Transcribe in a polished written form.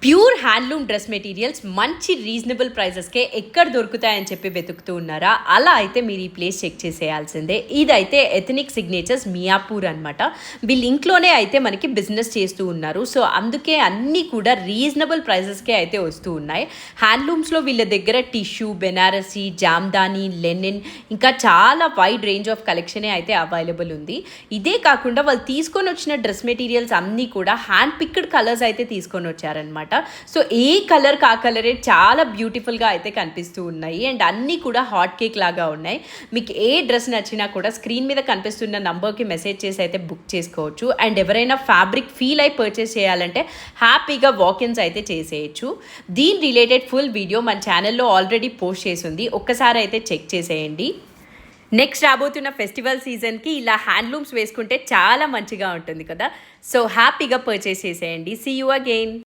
Pure handloom dress materials మంచి reasonable ప్రైజెస్కే ఎక్కడ దొరుకుతాయని చెప్పి వెతుకుతూ ఉన్నారా? అలా అయితే మీరు ఈ ప్లేస్ చెక్ చేసేయాల్సిందే. ఇదైతే ఎథనిక్ సిగ్నేచర్స్ మియాపూర్ అనమాట. వీళ్ళు ఇంట్లోనే అయితే మనకి బిజినెస్ చేస్తూ ఉన్నారు. సో అందుకే అన్నీ కూడా రీజనబుల్ ప్రైజెస్కే అయితే వస్తూ ఉన్నాయి. హ్యాండ్లూమ్స్లో వీళ్ళ దగ్గర టిష్యూ, బెనారసీ, జామ్దాని, లెనిన్ ఇంకా చాలా వైడ్ రేంజ్ ఆఫ్ కలెక్షనే అయితే అవైలబుల్ ఉంది. ఇదే కాకుండా వాళ్ళు తీసుకొని వచ్చిన డ్రెస్ మెటీరియల్స్ అన్నీ కూడా హ్యాండ్ పిక్డ్ కలర్స్ అయితే తీసుకొని వచ్చారనమాట. సో ఏ కలర్ కా కలరే చాలా బ్యూటిఫుల్గా అయితే కనిపిస్తూ ఉన్నాయి. అండ్ అన్నీ కూడా హాట్ కేక్ లాగా ఉన్నాయి. మీకు ఏ డ్రెస్ నచ్చినా కూడా స్క్రీన్ మీద కనిపిస్తున్న నంబర్కి మెసేజ్ చేసి అయితే బుక్ చేసుకోవచ్చు. అండ్ ఎవరైనా ఫ్యాబ్రిక్ ఫీల్ అయి పర్చేస్ చేయాలంటే హ్యాపీగా వాకిన్స్ అయితే చేసేయచ్చు. దీని రిలేటెడ్ ఫుల్ వీడియో మన ఛానల్లో ఆల్రెడీ పోస్ట్ చేసింది, ఒక్కసారి అయితే చెక్ చేసేయండి. నెక్స్ట్ రాబోతున్న ఫెస్టివల్ సీజన్కి ఇలా హ్యాండ్లూమ్స్ వేసుకుంటే చాలా మంచిగా ఉంటుంది కదా. సో హ్యాపీగా పర్చేస్ చేసేయండి. See you again.